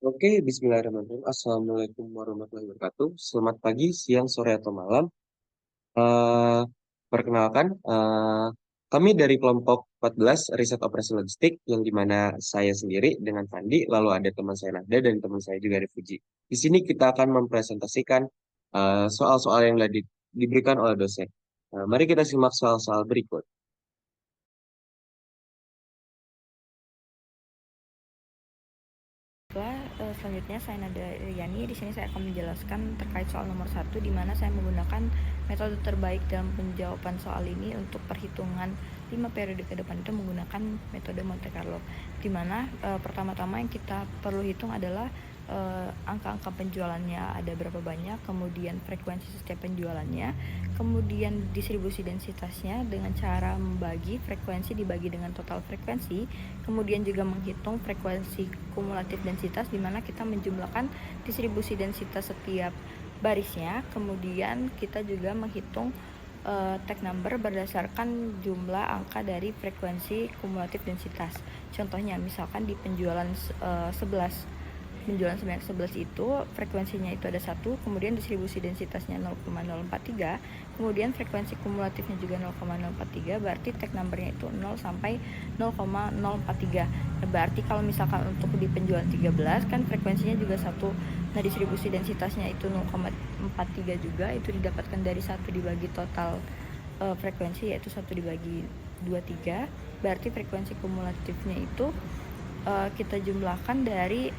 Oke, bismillahirrahmanirrahim. Assalamualaikum warahmatullahi wabarakatuh. Selamat pagi, siang, sore, atau malam. Eh, Perkenalkan, kami dari kelompok 14 Riset Operasi Logistik, yang dimana saya sendiri dengan Fandi, lalu ada teman saya Nada, dan teman saya juga ada Fuji. Di sini kita akan mempresentasikan soal-soal yang diberikan oleh dosen. Mari kita simak soal-soal berikut. Selanjutnya saya Nada Yani. Di sini saya akan menjelaskan terkait soal nomor 1, di mana saya menggunakan metode terbaik dalam penjawaban soal ini untuk perhitungan 5 periode ke depan itu menggunakan metode Monte Carlo, di mana pertama-tama yang kita perlu hitung adalah angka-angka penjualannya ada berapa banyak, kemudian frekuensi setiap penjualannya, kemudian distribusi densitasnya dengan cara membagi frekuensi dibagi dengan total frekuensi, kemudian juga menghitung frekuensi kumulatif densitas di mana kita menjumlahkan distribusi densitas setiap barisnya, kemudian kita juga menghitung tag number berdasarkan jumlah angka dari frekuensi kumulatif densitas. Contohnya misalkan di penjualan 11 sebanyak 11 itu frekuensinya itu ada 1, kemudian distribusi densitasnya 0,043, kemudian frekuensi kumulatifnya juga 0,043, berarti tag numbernya itu 0 sampai 0,043. Nah, berarti kalau misalkan untuk di penjualan 13 kan frekuensinya juga 1, nah distribusi densitasnya itu 0,43 juga, itu didapatkan dari 1 dibagi total frekuensi, yaitu 1 dibagi 23, berarti frekuensi kumulatifnya itu kita jumlahkan dari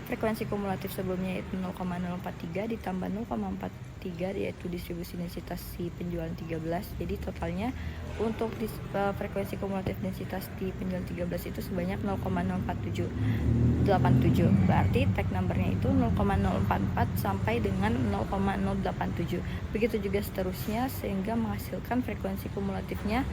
frekuensi kumulatif sebelumnya yaitu 0,043 ditambah 0,43 yaitu distribusi densitas si penjualan 13. Jadi totalnya untuk frekuensi kumulatif densitas di penjualan 13 itu sebanyak 0,04787. Berarti tag numbernya itu 0,044 sampai dengan 0,087. Begitu juga seterusnya sehingga menghasilkan frekuensi kumulatifnya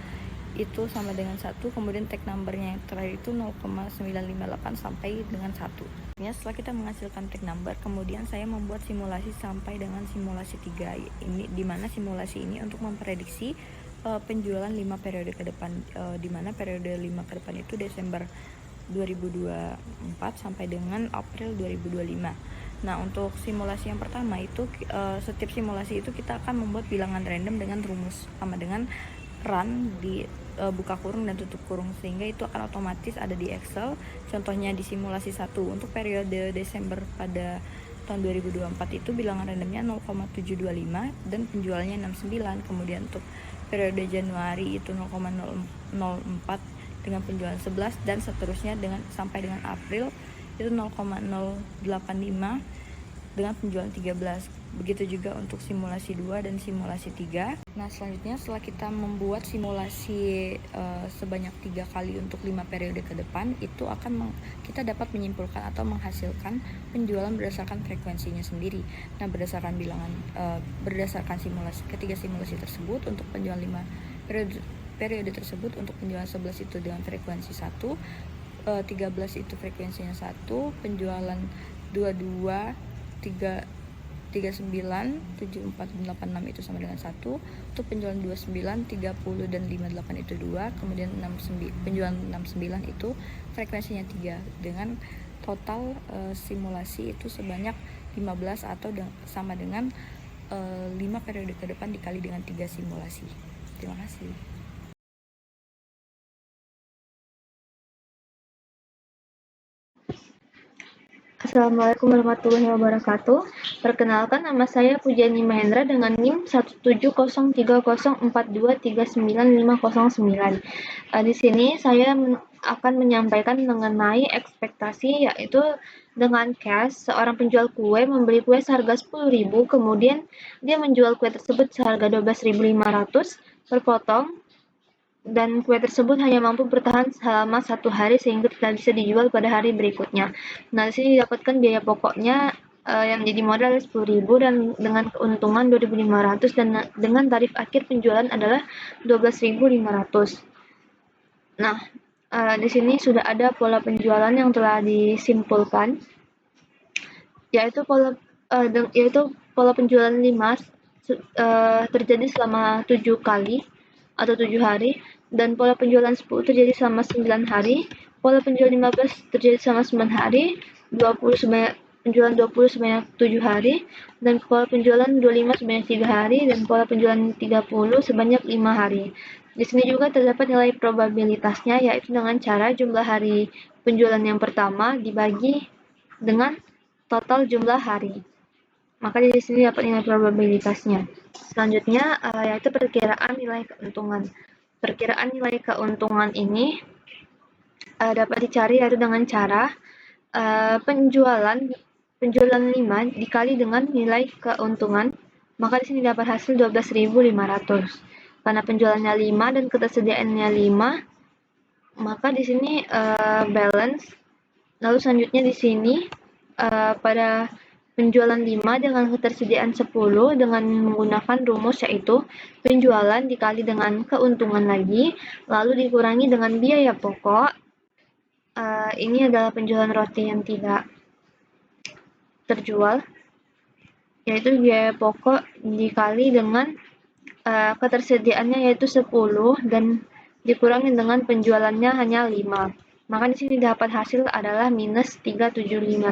itu sama dengan 1, kemudian tag numbernya yang terakhir itu 0,958 sampai dengan 1. Setelah kita menghasilkan tag number, kemudian saya membuat simulasi sampai dengan simulasi 3. Ini dimana simulasi ini untuk memprediksi penjualan 5 periode ke depan, dimana periode 5 ke depan itu Desember 2024 sampai dengan April 2025. Nah, untuk simulasi yang pertama itu setiap simulasi itu kita akan membuat bilangan random dengan rumus sama dengan run di buka kurung dan tutup kurung, sehingga itu akan otomatis ada di Excel. Contohnya di simulasi 1 untuk periode Desember pada tahun 2024 itu bilangan randomnya 0,725 dan penjualannya 69. Kemudian untuk periode Januari itu 0,004 dengan penjualan 11 dan seterusnya dengan sampai dengan April itu 0,085 dengan penjualan 13. Begitu juga untuk simulasi 2 dan simulasi 3. Nah, selanjutnya setelah kita membuat simulasi sebanyak 3 kali untuk 5 periode ke depan, itu akan kita dapat menyimpulkan atau menghasilkan penjualan berdasarkan frekuensinya sendiri. Nah, berdasarkan simulasi ketiga simulasi tersebut untuk penjualan 5 periode tersebut, untuk penjualan 11 itu dengan frekuensi 1, 13 itu frekuensinya 1, penjualan 22, 39, 74, 86 itu sama dengan 1, untuk penjualan 29, 30, dan 58 itu 2, kemudian penjualan 69 itu frekuensinya 3, dengan total simulasi itu sebanyak 15 atau sama dengan 5 periode ke depan dikali dengan 3 simulasi. Terima kasih. Assalamualaikum warahmatullahi wabarakatuh. Perkenalkan, nama saya Pujani Mahendra dengan NIM 1703042395909. Di sini saya akan menyampaikan mengenai ekspektasi, yaitu dengan cash, seorang penjual kue membeli kue seharga 10.000, kemudian dia menjual kue tersebut seharga 12.500 per potong, dan kue tersebut hanya mampu bertahan selama 1 hari sehingga tidak bisa dijual pada hari berikutnya. Nah, di sini didapatkan biaya pokoknya yang menjadi modal 10.000 dan dengan keuntungan 2.500 dan dengan tarif akhir penjualan adalah 12.500. Nah, di sini sudah ada pola penjualan yang telah disimpulkan, yaitu pola penjualan 5 terjadi selama 7 kali atau 7 hari, dan pola penjualan 10 terjadi selama 9 hari, Pola penjualan 15 terjadi selama 9 hari, 20 sebanyak penjualan 20 sebanyak 7 hari, dan pola penjualan 25 sebanyak 3 hari, dan pola penjualan 30 sebanyak 5 hari. Di sini juga terdapat nilai probabilitasnya, yaitu dengan cara jumlah hari penjualan yang pertama dibagi dengan total jumlah hari. Maka di sini dapat nilai probabilitasnya. Selanjutnya yaitu perkiraan nilai keuntungan. Perkiraan nilai keuntungan ini dapat dicari yaitu dengan cara penjualan 5 dikali dengan nilai keuntungan, maka di sini dapat hasil 12.500. Karena penjualannya 5 dan ketersediaannya 5, maka di sini balance. Lalu selanjutnya di sini pada penjualan 5 dengan ketersediaan 10 dengan menggunakan rumus yaitu penjualan dikali dengan keuntungan lagi, lalu dikurangi dengan biaya pokok. Ini adalah penjualan roti yang tidak terjual, yaitu biaya pokok dikali dengan ketersediaannya yaitu 10 dan dikurangi dengan penjualannya hanya 5. Maka di sini dapat hasil adalah minus 37.500.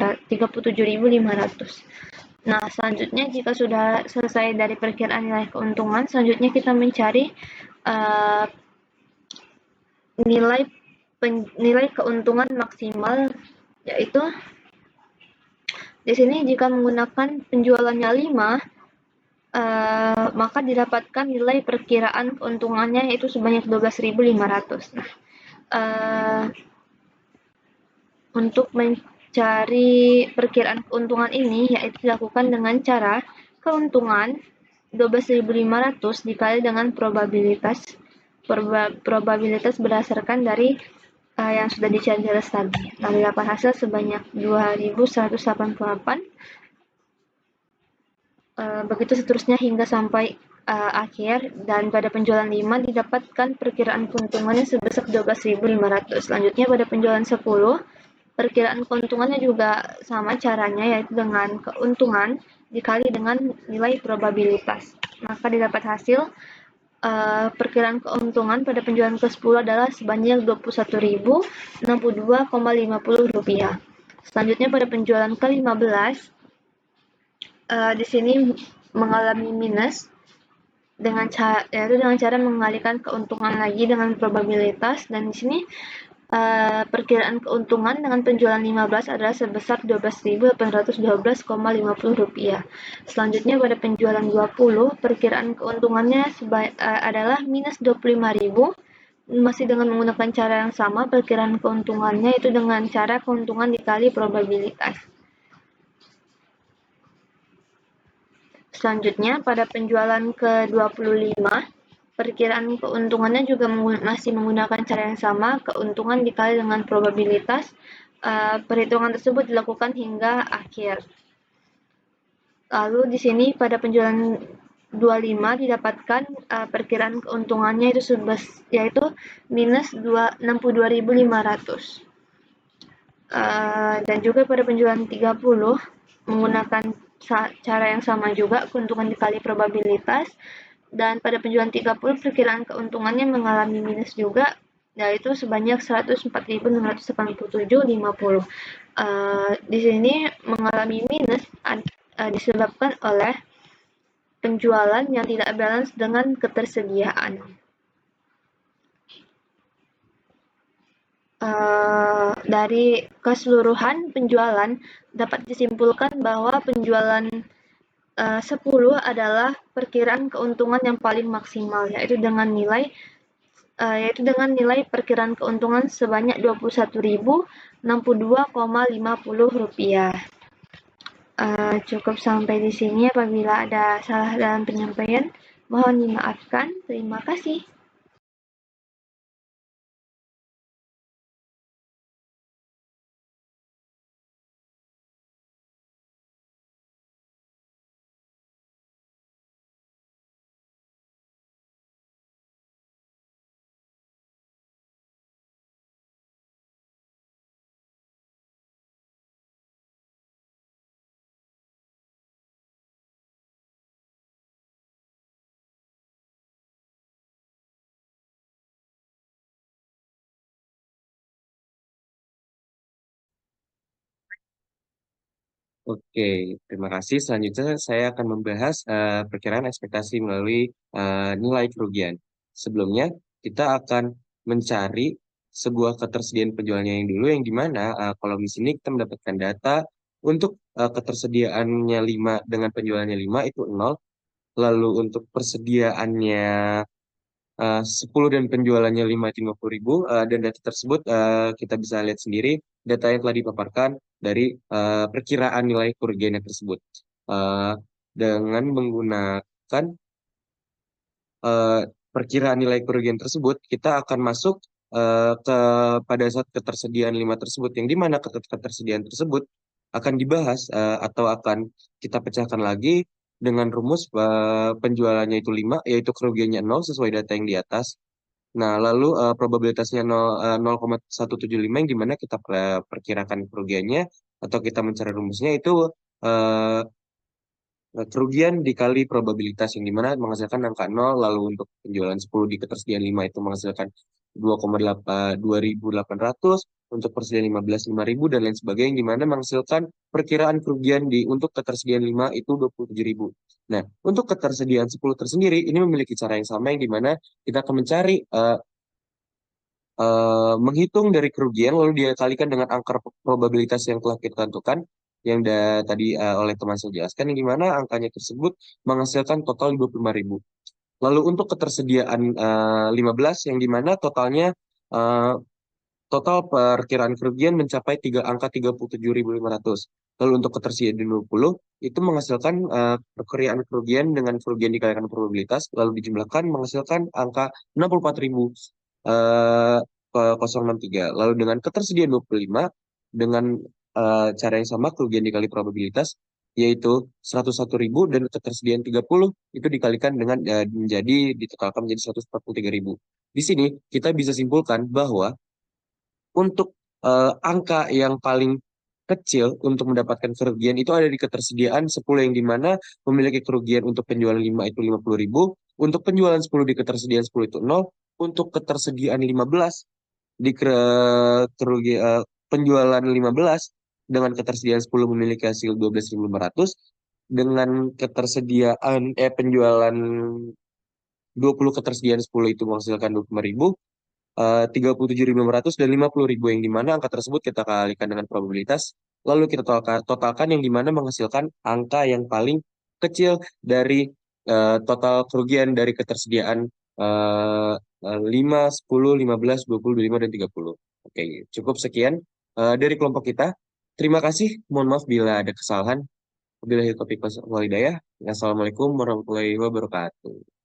Nah, selanjutnya jika sudah selesai dari perkiraan nilai keuntungan, selanjutnya kita mencari nilai keuntungan maksimal, yaitu di sini jika menggunakan penjualannya 5, maka didapatkan nilai perkiraan keuntungannya yaitu sebanyak 12.500. Nah, untuk mencari perkiraan keuntungan ini yaitu dilakukan dengan cara keuntungan 12.500 dikali dengan probabilitas berdasarkan dari yang sudah dicari jelas tadi. Nah, dapat hasil sebanyak 2.188. Begitu seterusnya hingga sampai akhir, dan pada penjualan 5 didapatkan perkiraan keuntungannya sebesar 12.500. Selanjutnya pada penjualan 10, perkiraan keuntungannya juga sama caranya, yaitu dengan keuntungan dikali dengan nilai probabilitas. Maka didapat hasil perkiraan keuntungan pada penjualan ke-10 adalah sebanyak Rp21.062,50. Selanjutnya pada penjualan ke-15, di sini mengalami minus yaitu dengan cara mengalihkan keuntungan lagi dengan probabilitas, dan di sini perkiraan keuntungan dengan penjualan 15 adalah sebesar Rp12.812,50. Selanjutnya pada penjualan 20, perkiraan keuntungannya adalah minus 25.000. Masih dengan menggunakan cara yang sama, perkiraan keuntungannya itu dengan cara keuntungan dikali probabilitas. Selanjutnya pada penjualan ke-25, perkiraan keuntungannya juga masih menggunakan cara yang sama, keuntungan dikali dengan probabilitas. Perhitungan tersebut dilakukan hingga akhir. Lalu di sini pada penjualan 25 didapatkan perkiraan keuntungannya yaitu minus 62.500. Dan juga pada penjualan 30 menggunakan cara yang sama juga, keuntungan dikali probabilitas, dan pada penjualan 30 perkiraan keuntungannya mengalami minus juga, yaitu sebanyak 104.687,50. Di sini mengalami minus disebabkan oleh penjualan yang tidak balance dengan ketersediaan. Dari keseluruhan penjualan dapat disimpulkan bahwa penjualan 10 adalah perkiraan keuntungan yang paling maksimal, yaitu dengan nilai perkiraan keuntungan sebanyak Rp21.062,50. Cukup sampai di sini. Apabila ada salah dalam penyampaian, mohon dimaafkan. Terima kasih. Oke, terima kasih. Selanjutnya saya akan membahas perkiraan ekspektasi melalui nilai kerugian. Sebelumnya, kita akan mencari sebuah ketersediaan penjualnya yang dulu, yang dimana kalau di sini kita mendapatkan data untuk ketersediaannya 5 dengan penjualannya 5 itu nol. Lalu untuk persediaannya 10 dan penjualannya 5 itu 50.000, dan data tersebut kita bisa lihat sendiri data yang telah dipaparkan dari perkiraan nilai kerugiannya tersebut. Eh, dengan menggunakan eh, perkiraan nilai kerugian tersebut, kita akan masuk ke pada saat ketersediaan 5 tersebut, yang dimana ketersediaan tersebut akan dibahas atau akan kita pecahkan lagi dengan rumus penjualannya itu 5, yaitu kerugiannya 0 sesuai data yang di atas. Nah, lalu probabilitasnya 0,175, yang dimana kita perkirakan kerugiannya atau kita mencari rumusnya itu eh, kerugian dikali probabilitas, yang dimana menghasilkan angka 0, lalu untuk penjualan 10 di ketersediaan 5 itu menghasilkan 2,8 untuk persediaan 15 5.000 dan lain sebagainya, yang dimana menghasilkan perkiraan kerugian untuk ketersediaan 5 itu 27.000. Nah, untuk ketersediaan 10 tersendiri ini memiliki cara yang sama, yang dimana kita akan mencari menghitung dari kerugian lalu dia kalikan dengan angka probabilitas yang telah kita tentukan, yang tadi oleh teman saya jelaskan, yang dimana angkanya tersebut menghasilkan total 25.000. Lalu untuk ketersediaan 15, yang dimana totalnya eh, total perkiraan kerugian mencapai angka 37.500. Lalu untuk ketersediaan 20 itu menghasilkan perkiraan kerugian dengan kerugian dikalikan probabilitas lalu dijumlahkan menghasilkan angka 64.000 eh, ke 063. Lalu dengan ketersediaan 25 dengan cara yang sama kerugian dikali probabilitas yaitu 101.000, dan ketersediaan 30 itu dikalikan dengan menjadi ditotalkan menjadi 143.000. Di sini kita bisa simpulkan bahwa untuk angka yang paling kecil untuk mendapatkan kerugian itu ada di ketersediaan 10, yang dimana memiliki kerugian untuk penjualan 5 itu 50.000, untuk penjualan 10 di ketersediaan 10 itu nol, untuk ketersediaan 15 di penjualan 15 dengan ketersediaan 10 memiliki hasil 12.500, dengan ketersediaan penjualan 20 ketersediaan 10 itu menghasilkan 25.000, 37.500 dan 50.000, yang dimana angka tersebut kita kalikan dengan probabilitas lalu kita totalkan, yang dimana menghasilkan angka yang paling kecil dari total kerugian dari ketersediaan uh, 5, 10, 15, 20, 25, dan 30. Oke, cukup sekian dari kelompok kita. Terima kasih. Mohon maaf bila ada kesalahan. Wabillahi taufiq wal hidayah. Assalamualaikum warahmatullahi wabarakatuh.